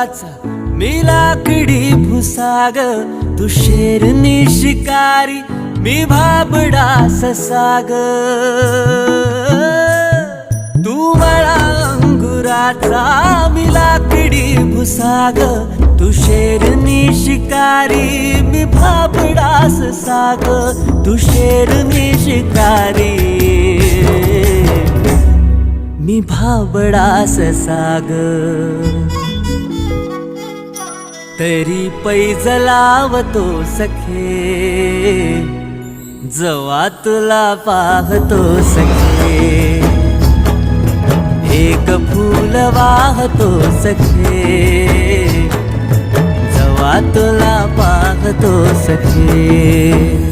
वनाचा मी लाकडी भुसाग, तू शेरनी शिकारी मी भाबडा ससाग. तू मला अंगुराचा मी लाकडी भुसाग, तू शेरनी शिकारी मी भाबडा ससाग. तू शेरनी शिकारी मी भाबडा ससाग. तरी पैज लावतो सखे, जवा तुला पाहतो सखे. एक फूल वाहतो सखे, जवा तुला पाहतो सखे.